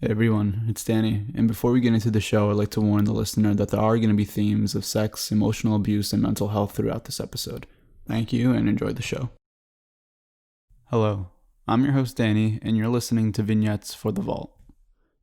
Hey everyone, it's Danny, and before we get into the show, I'd like to warn the listener that there are going to be themes of sex, emotional abuse, and mental health throughout this episode. Thank you and enjoy the show. Hello, I'm your host Danny, and you're listening to Vignettes for the Vault.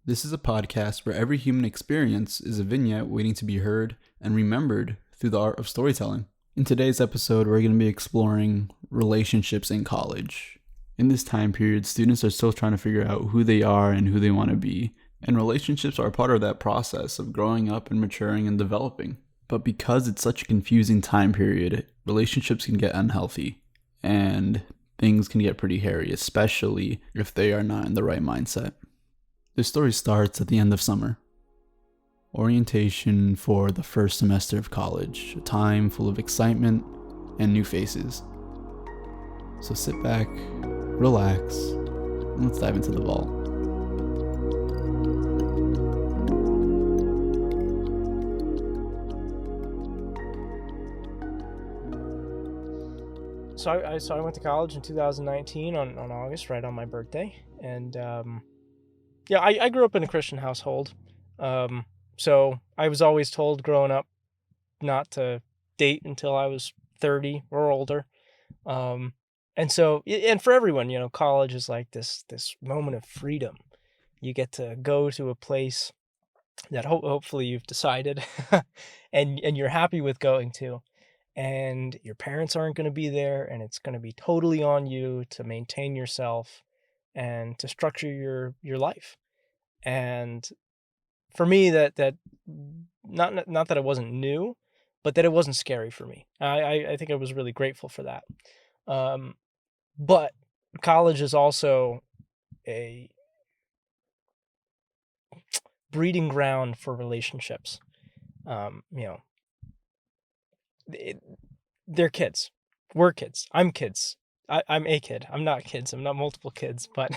This is a podcast where every human experience is a vignette waiting to be heard and remembered through the art of storytelling. In today's episode, we're going to be exploring relationships in college. In this time period, students are still trying to figure out who they are and who they want to be, and relationships are part of that process of growing up and maturing and developing. But because it's such a confusing time period, relationships can get unhealthy, and things can get pretty hairy, especially if they are not in the right mindset. This story starts at the end of summer. Orientation for the first semester of college, a time full of excitement and new faces. So sit back, relax, and let's dive into the vault. So I went to college in 2019 on August, right on my birthday, and I grew up in a Christian household. So I was always told growing up not to date until I was 30 or older. And for everyone, college is like this moment of freedom. You get to go to a place that hopefully you've decided and you're happy with going to, and your parents aren't going to be there, and it's going to be totally on you to maintain yourself and to structure your life. And for me, that not that it wasn't new, but that it wasn't scary for me. I think I was really grateful for that. Um, but college is also a breeding ground for relationships. Um, you know, it, they're kids. We're kids. I'm kids. I'm a kid. I'm not kids. I'm not multiple kids, but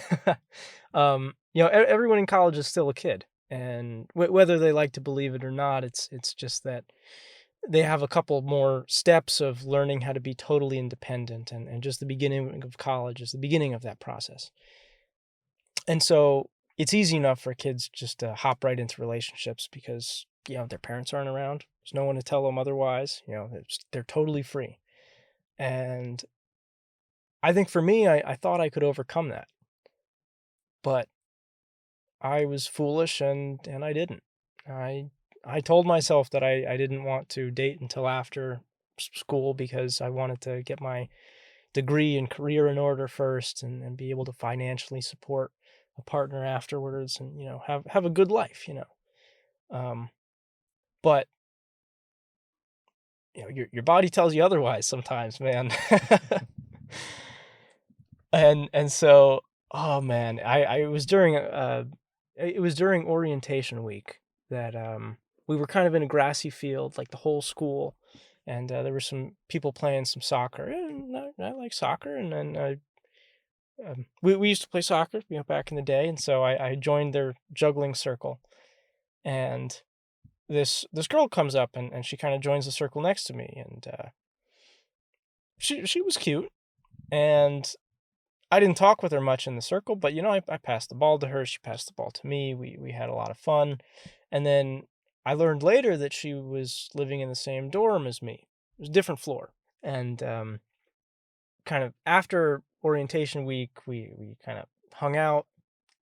everyone in college is still a kid, and whether they like to believe it or not, it's just that they have a couple more steps of learning how to be totally independent, and just the beginning of college is the beginning of that process. And so it's easy enough for kids just to hop right into relationships because their parents aren't around. There's no one to tell them otherwise. They're totally free. And I think for me, I thought I could overcome that, but I was foolish and I didn't. I I told myself that I didn't want to date until after school because I wanted to get my degree and career in order first and be able to financially support a partner afterwards and have a good life. Um, but your body tells you otherwise sometimes, man. And so, oh man, I it was during orientation week that we were kind of in a grassy field, like the whole school, and there were some people playing some soccer. And I like soccer, and then we used to play soccer, back in the day, and so I joined their juggling circle, and this girl comes up and she kind of joins the circle next to me, and she was cute, and I didn't talk with her much in the circle, but I passed the ball to her. She passed the ball to me. We had a lot of fun. And then I learned later that she was living in the same dorm as me. It was a different floor. And kind of after orientation week, we kind of hung out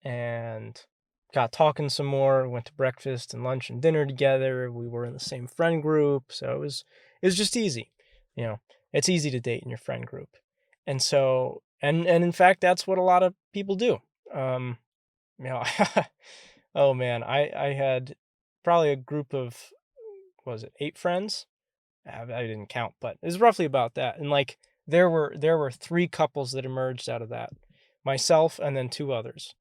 and got talking some more. Went to breakfast and lunch and dinner together. We were in the same friend group, so it was just easy. You know, it's easy to date in your friend group. And so and in fact, that's what a lot of people do. Um, you know, oh man, I had probably a group of, what was it, 8 friends? I didn't count, but it was roughly about that. And like there were 3 couples that emerged out of that. Myself and then 2 others.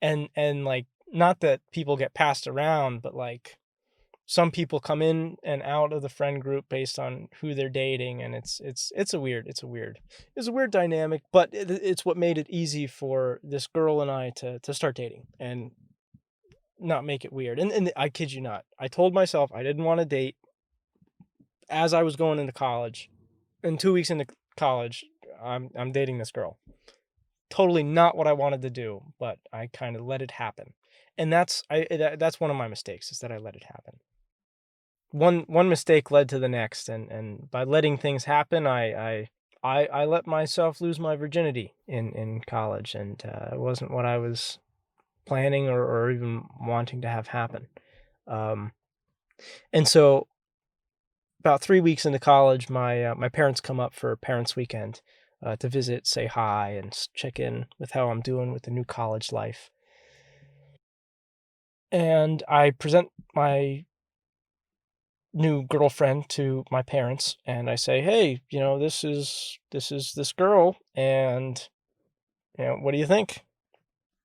And like, not that people get passed around, but like some people come in and out of the friend group based on who they're dating, and it's a weird dynamic, but it's what made it easy for this girl and I to start dating and not make it weird. And I kid you not, I told myself I didn't want to date as I was going into college. And 2 weeks into college, I'm dating this girl. Totally not what I wanted to do, but I kind of let it happen. And that's one of my mistakes, is that I let it happen. One mistake led to the next, and by letting things happen, I let myself lose my virginity in college, and it wasn't what I was planning or even wanting to have happen. Um, and so about 3 weeks into college, my parents come up for Parents' Weekend, to visit, say hi, and check in with how I'm doing with the new college life. And I present my new girlfriend to my parents, and I say, "Hey, this is this girl, and what do you think?"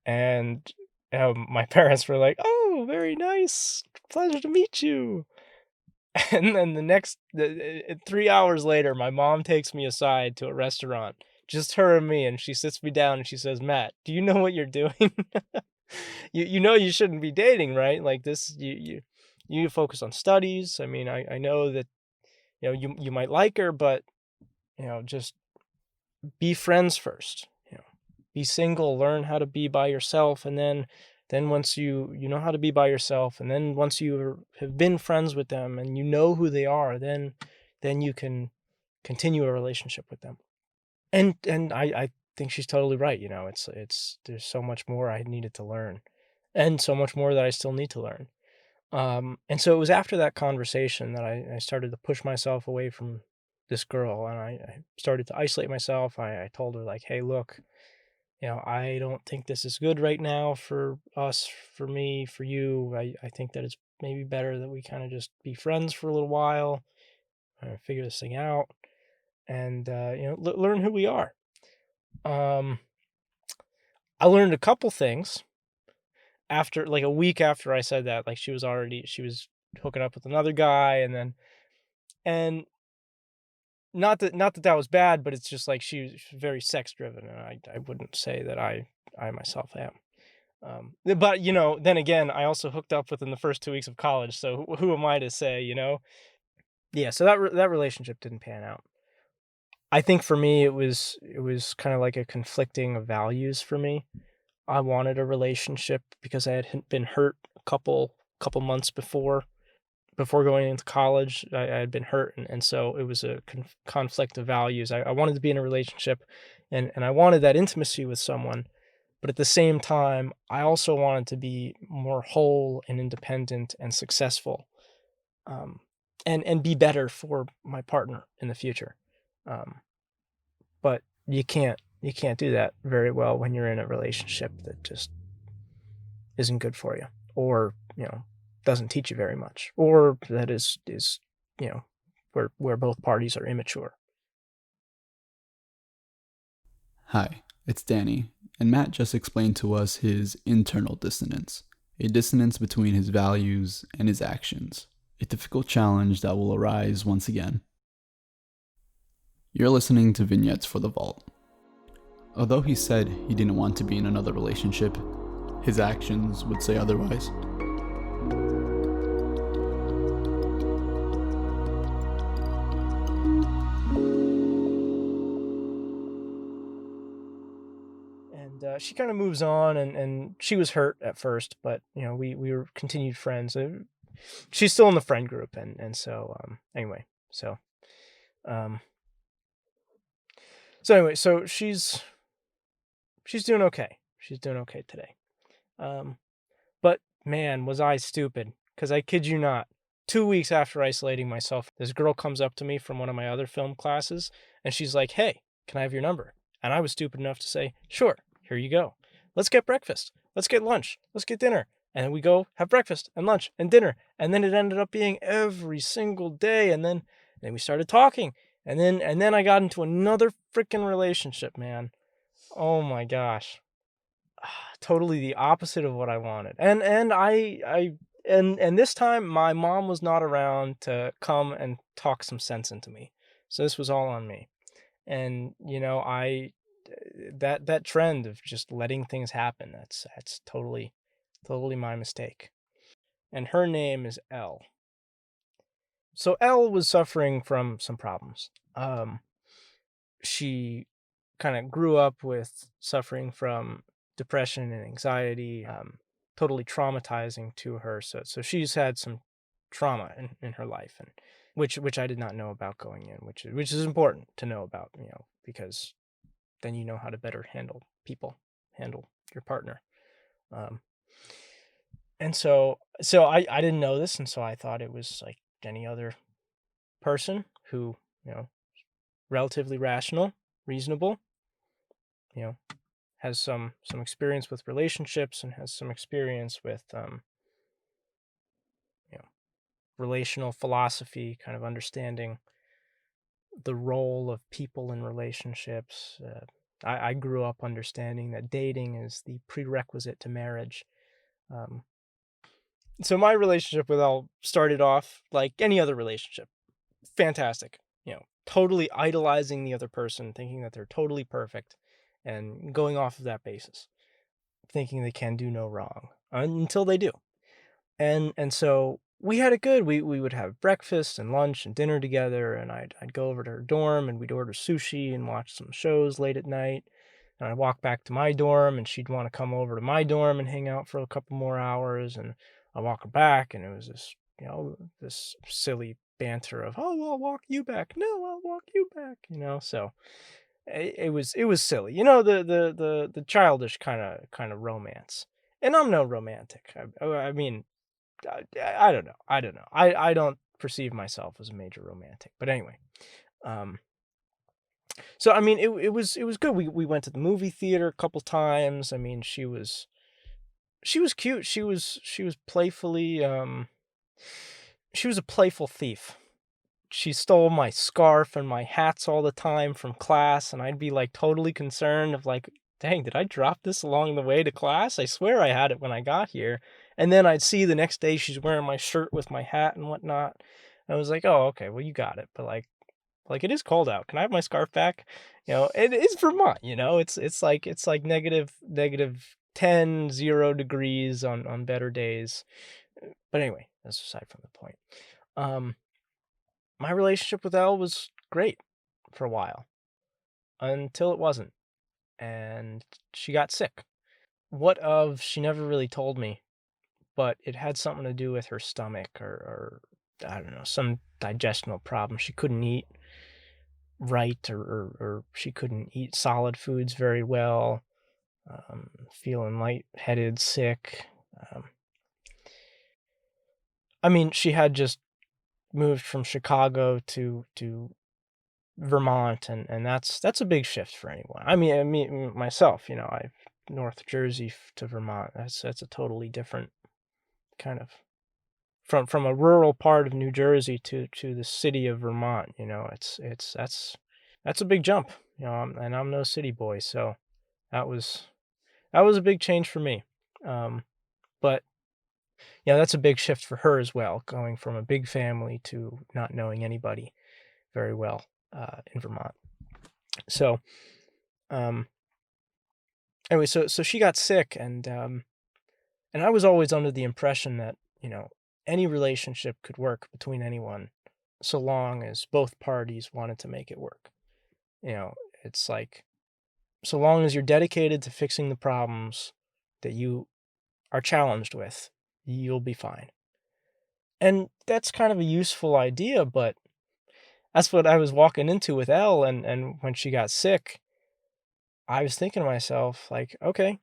And my parents were like, "Oh, very nice, pleasure to meet you." And then 3 hours later, my mom takes me aside to a restaurant, just her and me, and she sits me down and she says, "Matt, do you know what you're doing? You know you shouldn't be dating, right? Like this, you need to focus on studies. I mean, I know that you might like her, but just be friends first. Be single, learn how to be by yourself, and then once you know how to be by yourself, and then once have been friends with them and you know who they are, then you can continue a relationship with them." And I think she's totally right. It's there's so much more I needed to learn, and so much more that I still need to learn. And so it was after that conversation that I started to push myself away from this girl, and I started to isolate myself. I told her, like, "Hey, look, I don't think this is good right now for us, for me, for you. I think that it's maybe better that we kind of just be friends for a little while, figure this thing out, and learn who we are." Um, I learned a couple things after, like, a week after I said that. Like, she was hooking up with another guy, and not that was bad, but it's just like she was very sex driven, and I wouldn't say that I myself am. But then again, I also hooked up within the first 2 weeks of college, so who am I to say, Yeah, so that relationship didn't pan out. I think for me, it was kind of like a conflicting of values for me. I wanted a relationship because I had been hurt a couple months before going into college. I had been hurt, and so it was a conflict of values. I wanted to be in a relationship, and I wanted that intimacy with someone, but at the same time, I also wanted to be more whole and independent and successful, um, and be better for my partner in the future. Um, but you can't do that very well when you're in a relationship that just isn't good for you, or doesn't teach you very much, or that is you know where both parties are immature. Hi, it's Danny, and Matt just explained to us his internal dissonance, a dissonance between his values and his actions, a difficult challenge that will arise once again. You're listening to Vignettes for the Vault. Although he said he didn't want to be in another relationship, his actions would say otherwise. And she kind of moves on, and she was hurt at first, but we were continued friends. She's still in the friend group, and so anyway, um so she's doing okay. She's doing okay today. Um, but man, was I stupid, because I kid you not, 2 weeks after isolating myself, this girl comes up to me from one of my other film classes, and she's like, "Hey, can I have your number?" And I was stupid enough to say, "Sure, here you go. Let's get breakfast. Let's get lunch. Let's get dinner." And then we go have breakfast and lunch and dinner. And then it ended up being every single day. And then we started talking. And then I got into another freaking relationship, man. Oh my gosh. Totally the opposite of what I wanted. And this time my mom was not around to come and talk some sense into me. So this was all on me. And I that trend of just letting things happen, that's totally my mistake. And her name is Elle. So Elle was suffering from some problems. She kind of grew up with suffering from depression and anxiety. totally traumatizing to her. So she's had some trauma in her life, and which I did not know about going in, which is important to know about, because then you know how to better handle people, handle your partner. Um, and so I didn't know this, and so I thought it was like any other person who, you know, relatively rational, reasonable, you know, has some experience with relationships and has some experience with you know, relational philosophy, kind of understanding the role of people in relationships. I grew up understanding that dating is the prerequisite to marriage. Um, so my relationship with Elle started off like any other relationship. Fantastic. Totally idolizing the other person, thinking that they're totally perfect, and going off of that basis, thinking they can do no wrong until they do. And so we had it good. We would have breakfast and lunch and dinner together, and I'd go over to her dorm and we'd order sushi and watch some shows late at night. And I'd walk back to my dorm and she'd want to come over to my dorm and hang out for a couple more hours, and I'd walk her back, and it was this silly banter of, "Oh, I'll walk you back." "No, I'll walk you back." So it was silly. The childish kind of romance. And I'm no romantic. I mean, I don't know. I don't know. I don't perceive myself as a major romantic. But anyway, um, so I mean, it was good. We went to the movie theater a couple times. I mean, she was cute. She was playfully she was a playful thief. She stole my scarf and my hats all the time from class, and I'd be like totally concerned of like, dang, did I drop this along the way to class? I swear I had it when I got here. And then I'd see the next day she's wearing my shirt with my hat and whatnot. I was like, oh, okay, well you got it. But like it is cold out. Can I have my scarf back? It is Vermont, it's like negative 10, 0 degrees on better days. But anyway, that's aside from the point. Um my relationship with Elle was great for a while until it wasn't, and she got sick. What of, she never really told me, but it had something to do with her stomach, or I don't know, some digestional problem. She couldn't eat right, or she couldn't eat solid foods very well, feeling lightheaded, sick. Um, I mean, she had just moved from Chicago to Vermont, and that's a big shift for anyone. I mean, myself, I've North Jersey to Vermont. That's a totally different kind of, from a rural part of New Jersey to the city of Vermont. That's a big jump. And I'm no city boy, so that was that was a big change for me. But that's a big shift for her as well, going from a big family to not knowing anybody very well in Vermont. So, um, anyway, so she got sick, and I was always under the impression that, any relationship could work between anyone, so long as both parties wanted to make it work. You know, it's like, so long as you're dedicated to fixing the problems that you are challenged with, you'll be fine. And that's kind of a useful idea, but that's what I was walking into with Elle, and when she got sick, I was thinking to myself, like, okay,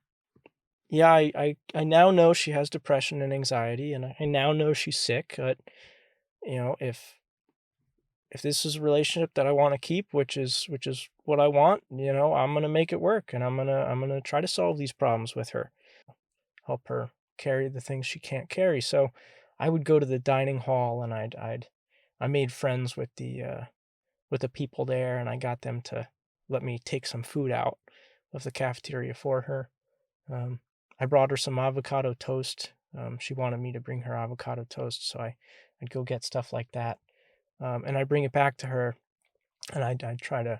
yeah, I now know she has depression and anxiety, and I now know she's sick. But if this is a relationship that I want to keep, which is what I want, I'm gonna make it work, and I'm gonna try to solve these problems with her, help her carry the things she can't carry. So I would go to the dining hall, and I made friends with the people there, and I got them to let me take some food out of the cafeteria for her. Um, I brought her some avocado toast. She wanted me to bring her avocado toast, so I'd go get stuff like that, and I'd bring it back to her, and I'd try to,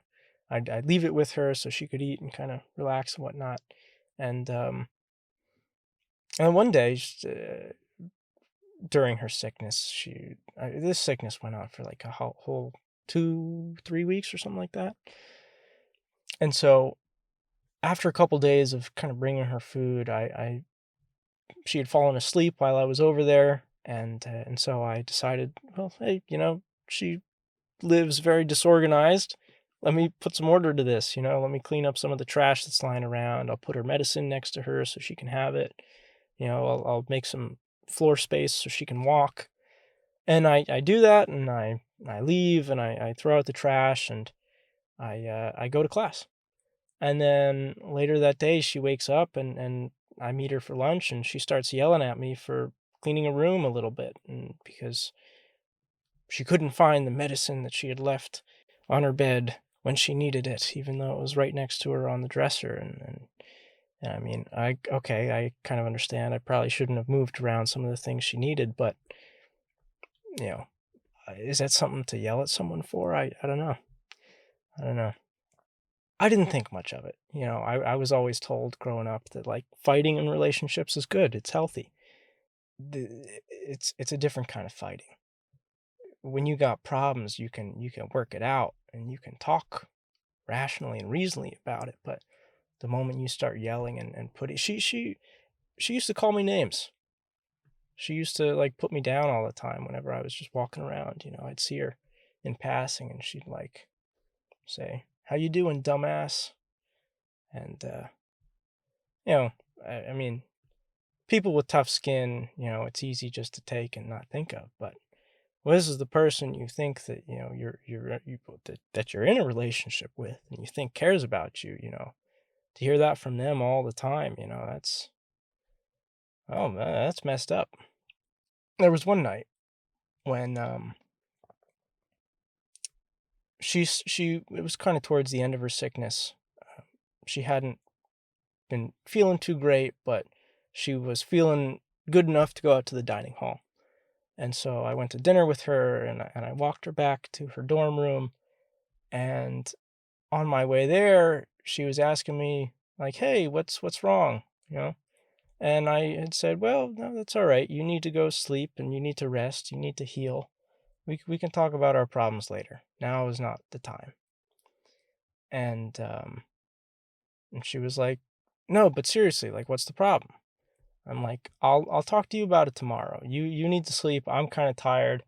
I'd leave it with her so she could eat and kind of relax and whatnot. And one day, during her sickness, this sickness went on for like a whole 2, 3 weeks or something like that. And so after a couple days of kind of bringing her food, I she had fallen asleep while I was over there, and so I decided, well, hey, she lives very disorganized. Let me put some order to this, let me clean up some of the trash that's lying around. I'll put her medicine next to her so she can have it. I'll make some floor space so she can walk. And I do that, and I leave, and I throw out the trash, and I go to class. And then later that day, she wakes up, and I meet her for lunch, and she starts yelling at me for cleaning a room a little bit, and because she couldn't find the medicine that she had left on her bed when she needed it, even though it was right next to her on the dresser. And I mean, I kind of understand. I probably shouldn't have moved around some of the things she needed, but you know, is that something to yell at someone for? I don't know. I don't know. I didn't think much of it. I was always told growing up that like fighting in relationships is good. It's healthy. It's a different kind of fighting. When you got problems, you can work it out and you can talk rationally and reasonably about it. But the moment you start yelling and putting she used to call me names. She used to like put me down all the time whenever I was just walking around. I'd see her in passing and she'd like say, "How you doing, dumbass?" And you know, I mean, people with tough skin, it's easy just to take and not think of. But well, this is the person you think that that you're in a relationship with, and you think cares about you. To hear that from them all the time, that's oh man, that's messed up. There was one night when she it was kind of towards the end of her sickness. She hadn't been feeling too great, but she was feeling good enough to go out to the dining hall. And so I went to dinner with her, and I walked her back to her dorm room. And on my way there, she was asking me, like, "Hey, what's wrong?" You know? And I had said, "Well, no, that's all right. You need to go sleep and you need to rest. You need to heal. We can talk about our problems later. Now is not the time." And and she was like, "No, but seriously, like, what's the problem?" I'm like, "I'll talk to you about it tomorrow. You need to sleep. I'm kind of tired.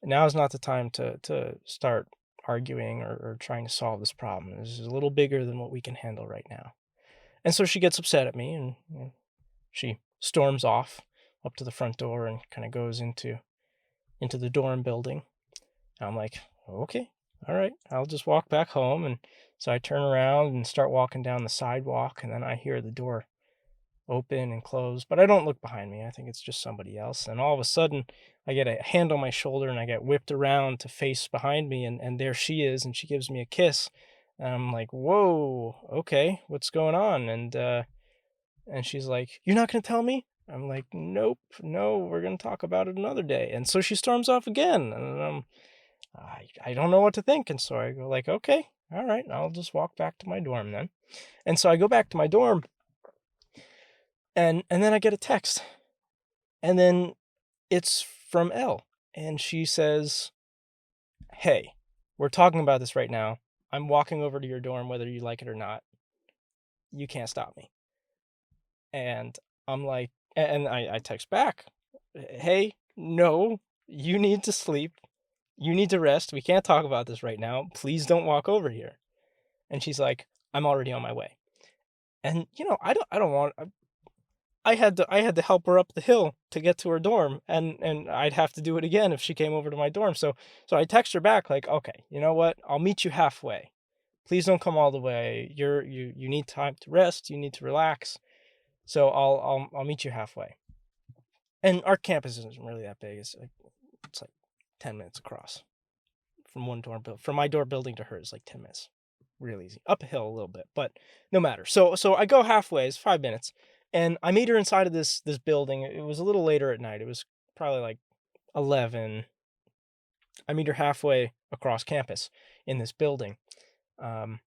Now is not the time to start arguing or trying to solve this problem. This is a little bigger than what we can handle right now." And so she gets upset at me, and she storms off up to the front door and kind of goes into the dorm building. And I'm like, "Okay, all right, I'll just walk back home." And so I turn around and start walking down the sidewalk, and then I hear the door open and close, but I don't look behind me. I think it's just somebody else. And all of a sudden, I get a hand on my shoulder and I get whipped around to face behind me, and there she is, and she gives me a kiss. And I'm like, "Whoa, okay, what's going on?" And she's like, "You're not gonna tell me?" I'm like, "Nope, no, we're gonna talk about it another day." And so she storms off again, and I don't know what to think. And so I go like, "Okay, all right, I'll just walk back to my dorm then." And so I go back to my dorm, and then I get a text, and then it's from Elle, and she says, "Hey, we're talking about this right now. I'm walking over to your dorm whether you like it or not. You can't stop me." And I'm like, and I text back, "Hey, no, you need to sleep. You need to rest. We can't talk about this right now. Please don't walk over here." And she's like, "I'm already on my way." And I don't want I had to help her up the hill to get to her dorm, and I'd have to do it again if she came over to my dorm. So I text her back like, "Okay, you know what? I'll meet you halfway. Please don't come all the way. You need time to rest. You need to relax. So I'll meet you halfway." And our campus isn't really that big. It's like 10 minutes across from from my door building to hers, like 10 minutes. Real easy. Up a hill a little bit, but no matter. So I go halfway, it's 5 minutes, and I meet her inside of this building. It was a little later at night. It was probably like 11. I meet her halfway across campus in this building. Um,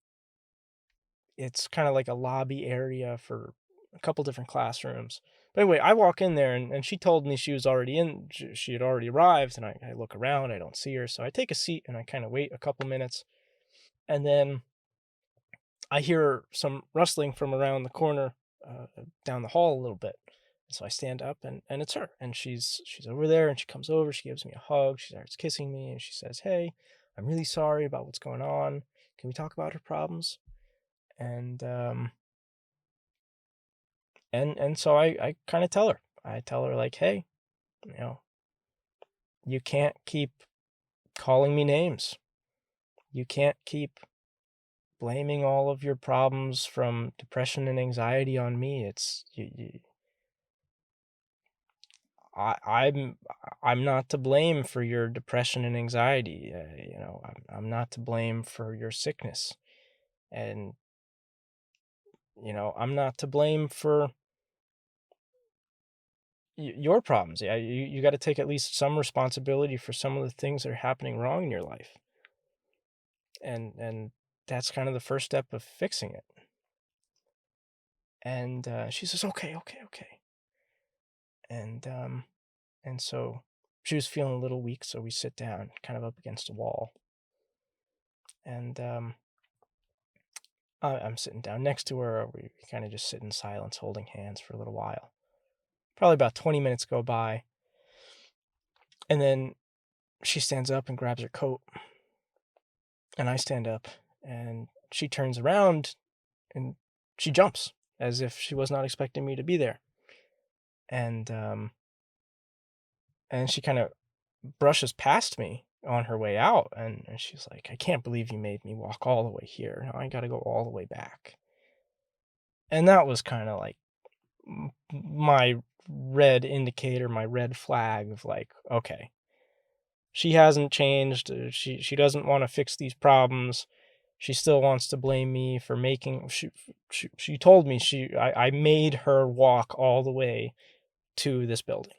it's kind of like a lobby area for a couple different classrooms. But anyway, I walk in there, and she told me she was already in. She had already arrived, and I look around. I don't see her, so I take a seat and I kind of wait a couple minutes, and then I hear some rustling from around the corner, down the hall a little bit. So I stand up and it's her. And she's over there and she comes over, she gives me a hug, she starts kissing me and she says, "Hey, I'm really sorry about what's going on. Can we talk about her problems?" And and so I kind of tell her. I tell her like, "Hey, you know, you can't keep calling me names. You can't keep blaming all of your problems from depression and anxiety on me. It's I, I'm I'm not to blame for your depression and anxiety. I'm not to blame for your sickness, and I'm not to blame for your problems. Yeah, you got to take at least some responsibility for some of the things that are happening wrong in your life, and that's kind of the first step of fixing it." And she says, "Okay, okay, okay." And so she was feeling a little weak, so we sit down, kind of up against a wall, and I'm sitting down next to her. We kind of just sit in silence, holding hands for a little while. Probably about 20 minutes go by, and then she stands up and grabs her coat, and I stand up, and she turns around and she jumps as if she was not expecting me to be there, and she kind of brushes past me on her way out, and she's like, "I can't believe you made me walk all the way here. Now I got to go all the way back." And that was kind of like my red indicator, my red flag of like, okay, she hasn't changed. She doesn't want to fix these problems. She still wants to blame me for making. She told me I made her walk all the way to this building.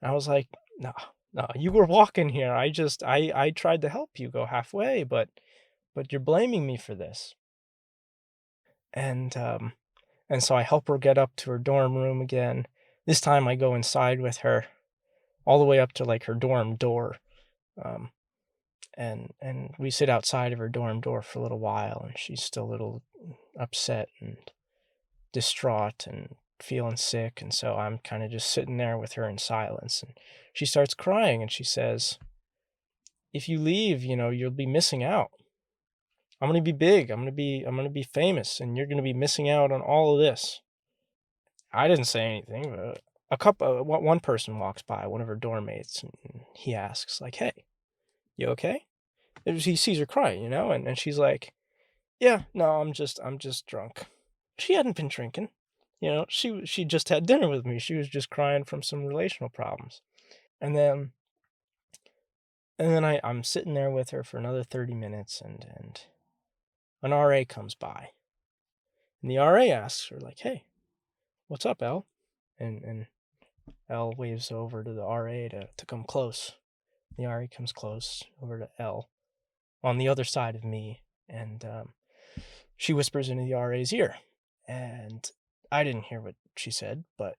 And I was like, no, no, you were walking here. I tried to help you go halfway, but you're blaming me for this. And so I help her get up to her dorm room again. This time I go inside with her all the way up to like her dorm door. Um, and we sit outside of her dorm door for a little while, and she's still a little upset and distraught and feeling sick. And so I'm kind of just sitting there with her in silence. And she starts crying and she says, "If you leave, you'll be missing out. I'm going to be big. I'm going to be famous, and you're going to be missing out on all of this." I didn't say anything, but one person walks by, one of her dorm mates, and he asks like, "Hey, you okay?" And he sees her crying, and she's like, "Yeah, no, I'm just drunk." She hadn't been drinking. She just had dinner with me. She was just crying from some relational problems. And then I'm sitting there with her for another 30 minutes, and an RA comes by. And the RA asks her like, "Hey, what's up, Elle?" And Elle waves over to the RA to come close. The RA comes close over to Elle on the other side of me, and she whispers into the RA's ear. And I didn't hear what she said, but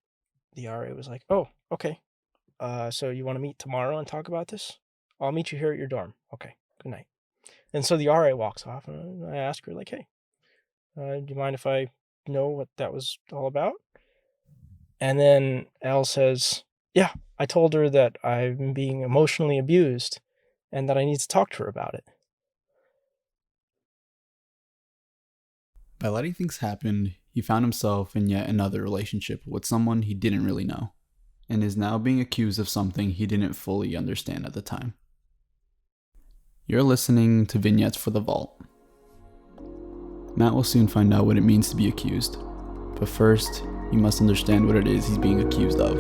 the RA was like, "Oh, okay. So you want to meet tomorrow and talk about this? I'll meet you here at your dorm. Okay, good night." And so the RA walks off, and I ask her like, "Hey, do you mind if I know what that was all about?" And then Elle says, "Yeah, I told her that I'm being emotionally abused and that I need to talk to her about it." By letting things happen, he found himself in yet another relationship with someone he didn't really know, and is now being accused of something he didn't fully understand at the time. You're listening to Vignettes for the Vault. Matt will soon find out what it means to be accused, but first, you must understand what it is he's being accused of.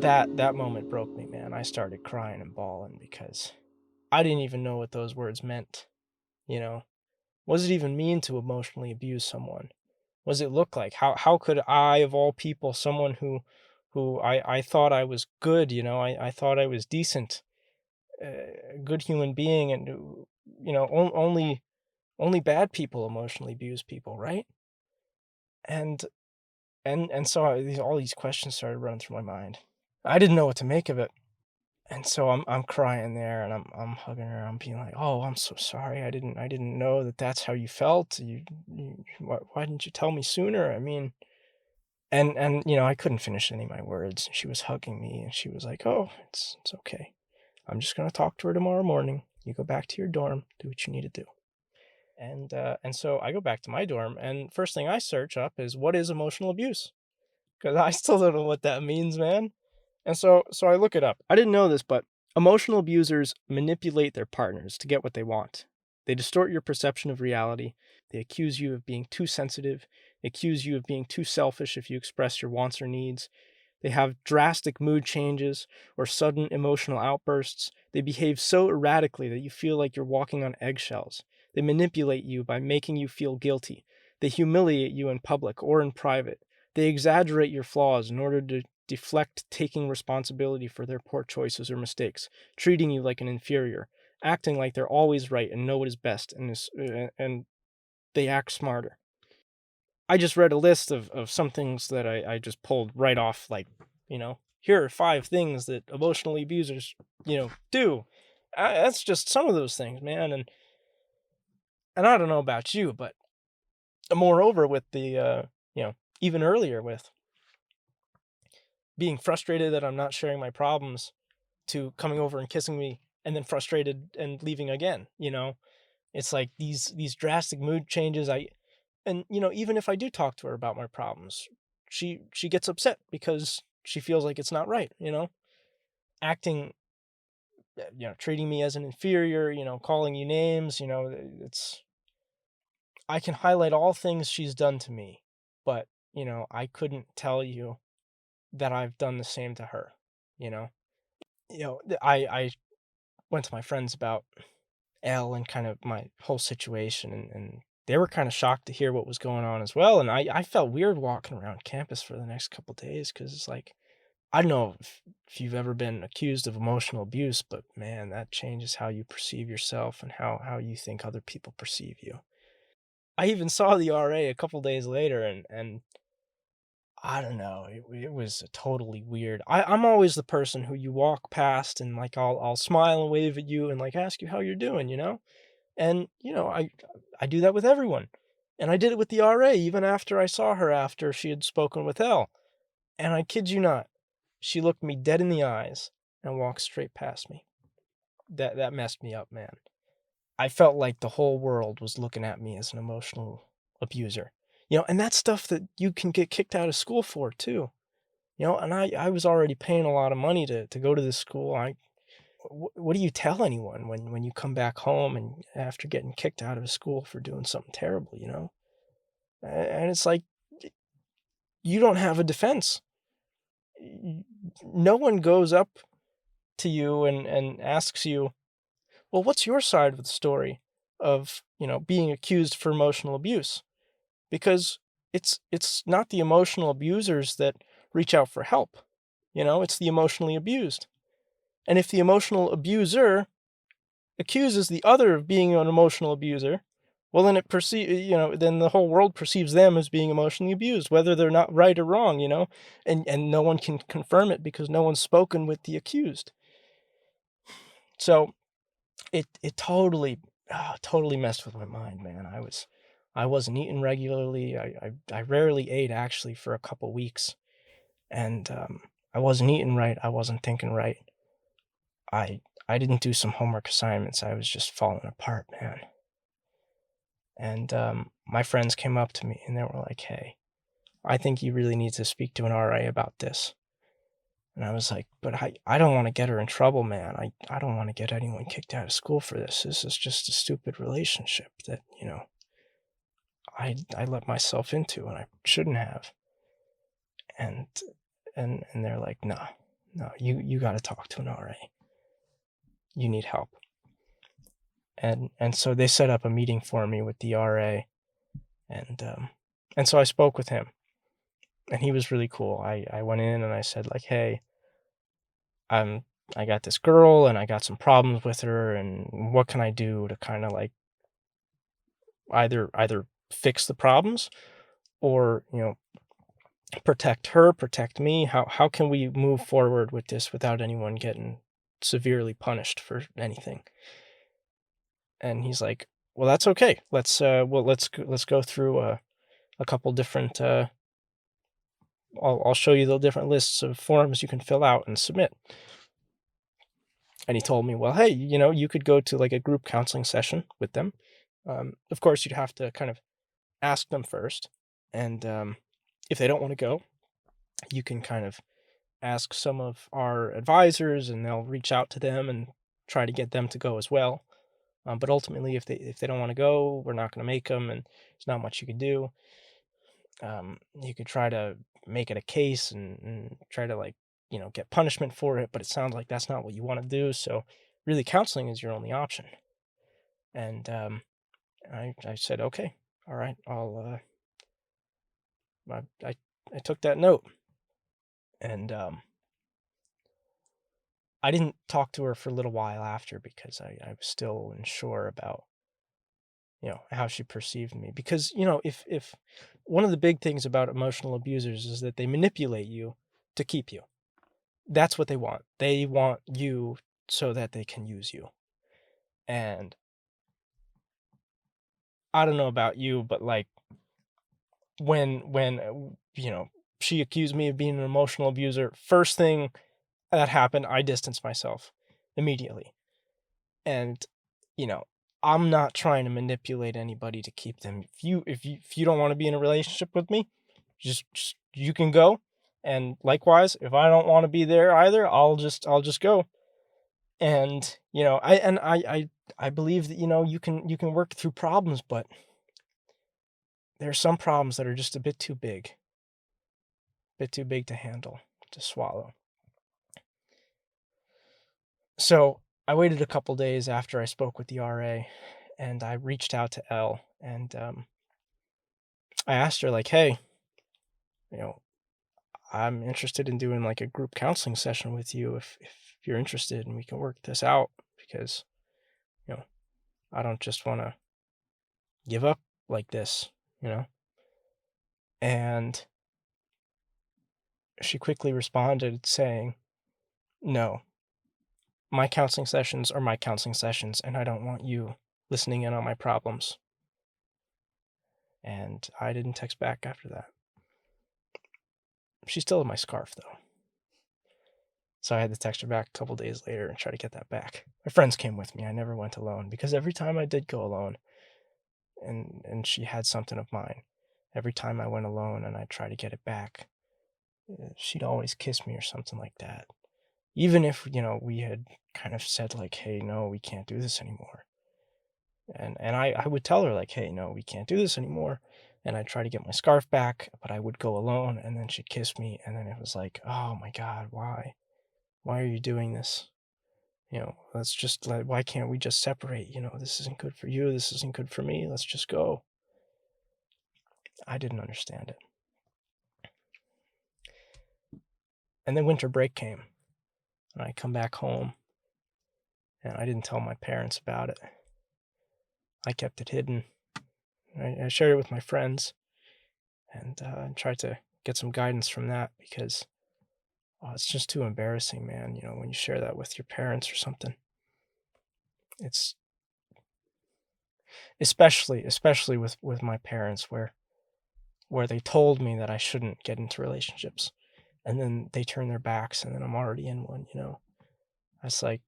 That moment broke me, man. I started crying and bawling because I didn't even know what those words meant. What does it even mean to emotionally abuse someone? What does it look like? How could I, of all people, someone who I thought I was good, I thought I was decent, a good human being, and only bad people emotionally abuse people, right? And so all these questions started running through my mind. I didn't know what to make of it. And so I'm crying there, and I'm hugging her. I'm being like, "Oh, I'm so sorry. I didn't know that that's how you felt. Why didn't you tell me sooner? I mean," and I couldn't finish any of my words. She was hugging me, and she was like, "Oh, it's okay. I'm just gonna talk to her tomorrow morning. You go back to your dorm, do what you need to do." And so I go back to my dorm, and first thing I search up is what is emotional abuse, because I still don't know what that means, man. And so I look it up. I didn't know this, but emotional abusers manipulate their partners to get what they want. They distort your perception of reality. They accuse you of being too sensitive, accuse you of being too selfish if you express your wants or needs. They have drastic mood changes or sudden emotional outbursts. They behave so erratically that you feel like you're walking on eggshells. They manipulate you by making you feel guilty. They humiliate you in public or in private. They exaggerate your flaws in order to deflect taking responsibility for their poor choices or mistakes, treating you like an inferior, acting like they're always right and know what is best, and they act smarter. I just read a list of some things that I just pulled right off, like, here are 5 things that emotionally abusers, do. That's just some of those things, man, and I don't know about you, but moreover with even earlier with being frustrated that I'm not sharing my problems to coming over and kissing me and then frustrated and leaving again, you know? It's like these drastic mood changes. Even if I do talk to her about my problems, she gets upset because she feels like it's not right, acting, treating me as an inferior, calling you names, it's I can highlight all things she's done to me, but I couldn't tell you that I've done the same to her, you know. I went to my friends about Elle and kind of my whole situation, and they were kind of shocked to hear what was going on as well. And I felt weird walking around campus for the next couple days because it's like, I don't know if you've ever been accused of emotional abuse, but man, that changes how you perceive yourself and how you think other people perceive you. I even saw the RA a couple days later, and I don't know, it was totally weird. I'm always the person who you walk past and like I'll smile and wave at you and like ask you how you're doing, And, I do that with everyone. And I did it with the RA even after I saw her after she had spoken with Elle. And I kid you not, she looked me dead in the eyes and walked straight past me. That messed me up, man. I felt like the whole world was looking at me as an emotional abuser. And that's stuff that you can get kicked out of school for too. And I was already paying a lot of money to go to this school. What do you tell anyone when you come back home and after getting kicked out of school for doing something terrible, And it's like you don't have a defense. No one goes up to you and asks you, "Well, what's your side of the story of, being accused for emotional abuse?" Because it's not the emotional abusers that reach out for help. It's the emotionally abused. And if the emotional abuser accuses the other of being an emotional abuser, well, then then the whole world perceives them as being emotionally abused, whether they're not right or wrong, and no one can confirm it because no one's spoken with the accused. So it totally messed with my mind, man. I wasn't eating regularly. I rarely ate actually for a couple weeks, and I wasn't eating right. I wasn't thinking right. I I didn't do some homework assignments. I was just falling apart, man. And my friends came up to me and they were like, "Hey, I think you really need to speak to an RA about this." And I was like, "But I don't want to get her in trouble, man. I don't want to get anyone kicked out of school for this. This is just a stupid relationship that, I let myself into and I shouldn't have." And and they're like, "No, no, you got to talk to an RA. You need help." And so they set up a meeting for me with the RA, and so I spoke with him, and he was really cool. I went in and I said like, "Hey, I'm I got this girl and I got some problems with her, and what can I do to kind of like either fix the problems or protect her, protect me? How can we move forward with this without anyone getting severely punished for anything. And he's like, well, that's okay. Let's go through a couple different. I'll show you the different lists of forms you can fill out and submit. And he told me, well, hey, you could go to like a group counseling session with them. Of course, you'd have to kind of ask them first, and if they don't want to go, you can kind of ask some of our advisors, and they'll reach out to them and try to get them to go as well. But ultimately, if they don't want to go, we're not going to make them, and there's not much you can do. You could try to make it a case and try to get punishment for it, but it sounds like that's not what you want to do. So really, counseling is your only option. And I said, okay, all right, I took that note, and I didn't talk to her for a little while after, because I was still unsure about how she perceived me. Because if one of the big things about emotional abusers is that they manipulate you to keep you. That's what they want. They want you so that they can use you. And I don't know about you, but like when she accused me of being an emotional abuser, first thing that happened, I distanced myself immediately. And I'm not trying to manipulate anybody to keep them. If you don't want to be in a relationship with me, just you can go. And likewise, if I don't want to be there either, I'll just go. And I believe that you can work through problems, but there are some problems that are just a bit too big to handle, to swallow. So I waited a couple days after I spoke with the RA, and I reached out to Elle, and I asked her, like, hey, I'm interested in doing like a group counseling session with you if you're interested, and we can work this out, because I don't just want to give up like this, And she quickly responded saying, no, my counseling sessions are my counseling sessions, and I don't want you listening in on my problems. And I didn't text back after that. She still had my scarf, though. So I had to text her back a couple days later and try to get that back. My friends came with me. I never went alone, because every time I did go alone and she had something of mine, every time I went alone and I tried to get it back, she'd always kiss me or something like that. Even if, we had kind of said like, hey, no, we can't do this anymore. And I would tell her like, hey, no, we can't do this anymore. And I'd try to get my scarf back, but I would go alone, and then she'd kiss me. And then it was like, oh my God, why? Why are you doing this? Let's just why can't we just separate? This isn't good for you. This isn't good for me. Let's just go. I didn't understand it. And then winter break came, and I come back home, and I didn't tell my parents about it. I kept it hidden. I shared it with my friends, and tried to get some guidance from that, because it's just too embarrassing, man. When you share that with your parents or something, it's especially with my parents, where they told me that I shouldn't get into relationships, and then they turn their backs, and then I'm already in one. That's like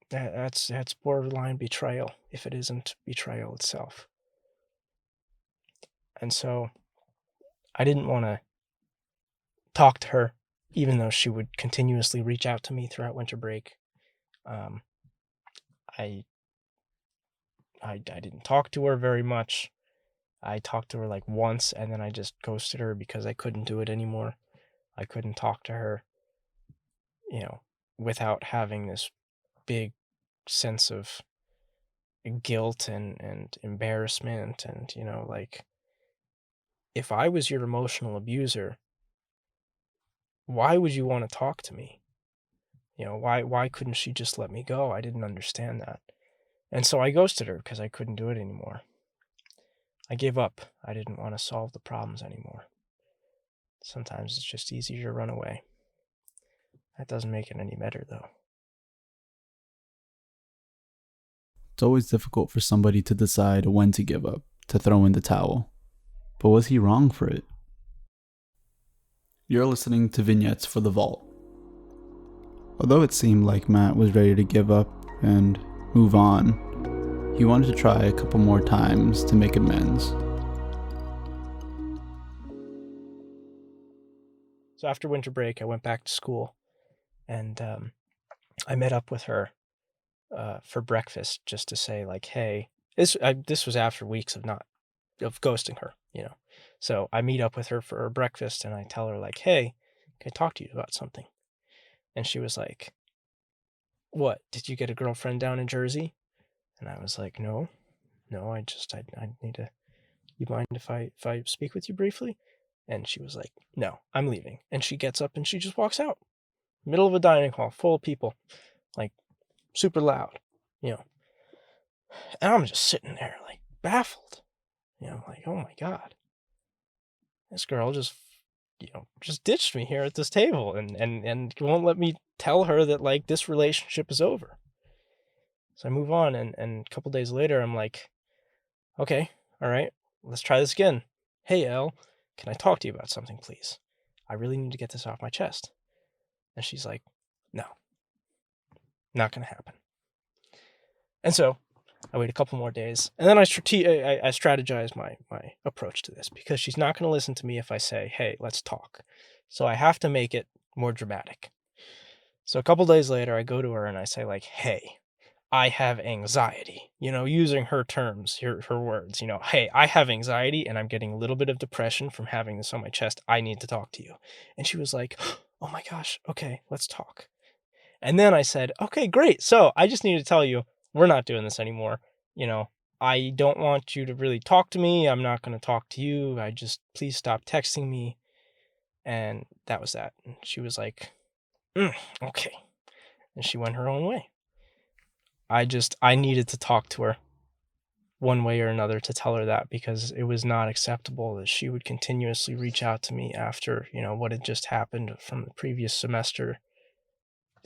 that's borderline betrayal, if it isn't betrayal itself. And so I didn't want to talk to her, even though she would continuously reach out to me throughout winter break. I didn't talk to her very much. I talked to her like once, and then I just ghosted her because I couldn't do it anymore. I couldn't talk to her, without having this big sense of guilt and embarrassment. And, like, if I was your emotional abuser, why would you want to talk to me? Why couldn't she just let me go? I didn't understand that. And so I ghosted her because I couldn't do it anymore. I gave up. I didn't want to solve the problems anymore. Sometimes it's just easier to run away. That doesn't make it any better, though. It's always difficult for somebody to decide when to give up, to throw in the towel. But was he wrong for it? You're listening to Vignettes for The Vault. Although it seemed like Matt was ready to give up and move on, he wanted to try a couple more times to make amends. So after winter break, I went back to school, and I met up with her for breakfast just to say, like, hey, this was after weeks of ghosting her, So I meet up with her for breakfast, and I tell her, like, hey, can I talk to you about something? And she was like, what, did you get a girlfriend down in Jersey? And I was like, no, I need to, you mind if I speak with you briefly? And she was like, no, I'm leaving. And she gets up and she just walks out. Middle of a dining hall, full of people, like super loud, And I'm just sitting there, like, baffled, like, oh my God, this girl just ditched me here at this table and won't let me tell her that, like, this relationship is over. So I move on, and a couple days later, I'm like, okay, all right, let's try this again. Hey, Elle, can I talk to you about something, please? I really need to get this off my chest. And she's like, no, not going to happen. And so I wait a couple more days, and then I strategize my approach to this, because she's not going to listen to me if I say, hey, let's talk. So I have to make it more dramatic. So a couple days later, I go to her and I say, like, hey, I have anxiety, using her terms, her words, hey, I have anxiety and I'm getting a little bit of depression from having this on my chest. I need to talk to you. And she was like, oh my gosh, okay, let's talk. And then I said, okay, great. So I just need to tell you, we're not doing this anymore. I don't want you to really talk to me. I'm not going to talk to you. Please stop texting me. And that was that. And she was like, okay. And she went her own way. I needed to talk to her one way or another to tell her that, because it was not acceptable that she would continuously reach out to me after, what had just happened from the previous semester.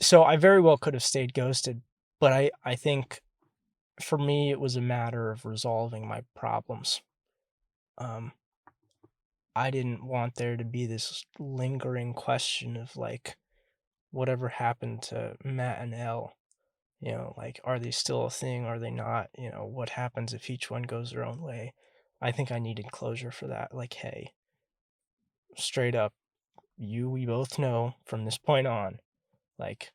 So I very well could have stayed ghosted, but I think for me, it was a matter of resolving my problems. I didn't want there to be this lingering question of, like, whatever happened to Matt and Elle. Like, are they still a thing? Are they not? What happens if each one goes their own way? I think I needed closure for that. Like, hey, straight up, we both know from this point on, like,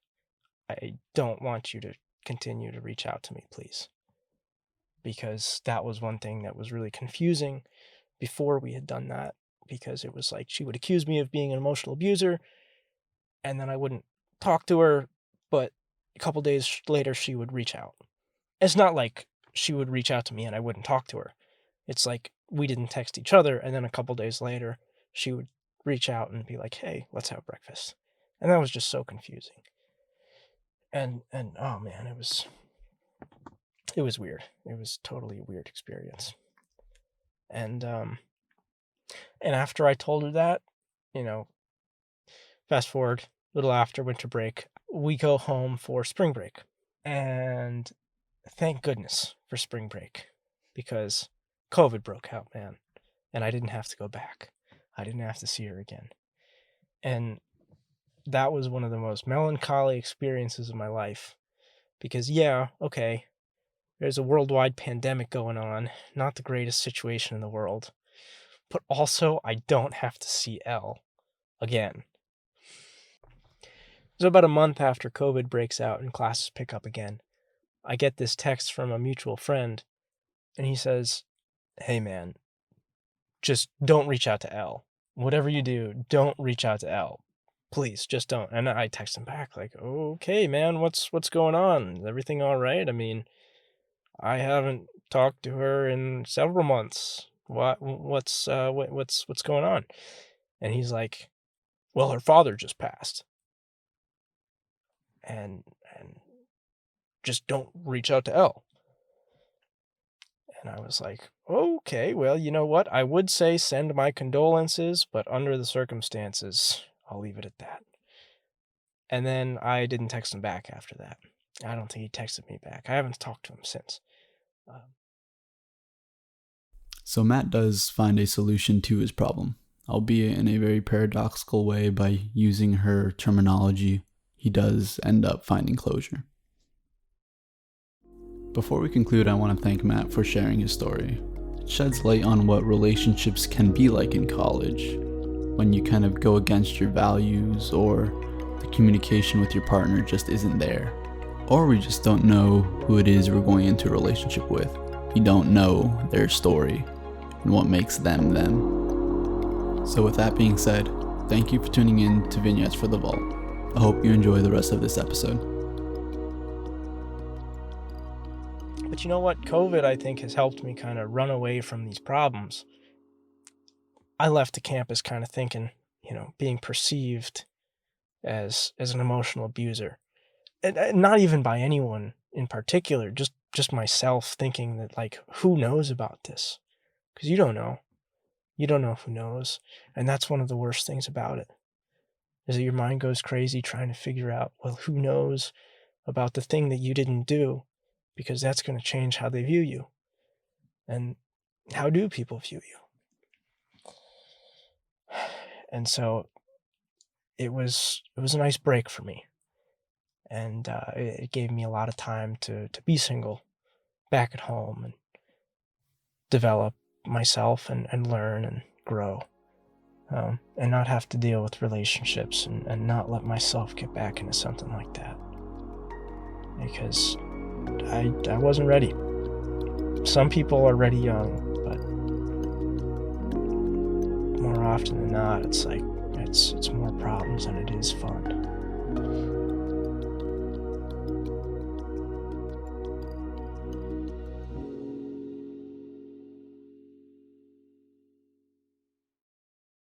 I don't want you to continue to reach out to me, please. Because that was one thing that was really confusing before we had done that, because it was like she would accuse me of being an emotional abuser, and then I wouldn't talk to her, but a couple days later she would reach out. It's not like she would reach out to me and I wouldn't talk to her. It's like we didn't text each other, and then a couple days later she would reach out and be like, hey, let's have breakfast. And that was just so confusing. And oh man, it was weird. It was totally a weird experience. And after I told her that, fast forward a little after winter break, we go home for spring break. And thank goodness for spring break, because COVID broke out, man. And I didn't have to go back. I didn't have to see her again. And that was one of the most melancholy experiences of my life, because okay, there's a worldwide pandemic going on, not the greatest situation in the world, but also I don't have to see Elle again. So about a month after COVID breaks out and classes pick up again, I get this text from a mutual friend, and he says, hey man, just don't reach out to Elle. Whatever you do, don't reach out to Elle. Please, just don't. And I text him back like, okay, man, what's going on? Is everything all right? I mean, I haven't talked to her in several months. What's going on? And he's like, well, her father just passed. And just don't reach out to Elle. And I was like, okay, well, you know what? I would say send my condolences, but under the circumstances, I'll leave it at that. And then I didn't text him back after that. I don't think he texted me back. I haven't talked to him since. So Matt does find a solution to his problem, albeit in a very paradoxical way. By using her terminology, he does end up finding closure. Before we conclude, I want to thank Matt for sharing his story. It sheds light on what relationships can be like in college, when you kind of go against your values, or the communication with your partner just isn't there, or we just don't know who it is we're going into a relationship with. We don't know their story and what makes them them. So with that being said, thank you for tuning in to Vignettes for the Vault. I hope you enjoy the rest of this episode. But you know what? COVID, I think, has helped me kind of run away from these problems. I left the campus kind of thinking, being perceived as an emotional abuser. And not even by anyone in particular, just myself thinking that, like, who knows about this? Because you don't know. You don't know who knows. And that's one of the worst things about it, is that your mind goes crazy trying to figure out, well, who knows about the thing that you didn't do, because that's going to change how they view you. And how do people view you? And so it was a nice break for me. And it gave me a lot of time to be single back at home and develop myself and learn and grow, and not have to deal with relationships and not let myself get back into something like that, because I wasn't ready. Some people are ready young, but more often than not, it's like it's more problems than it is fun.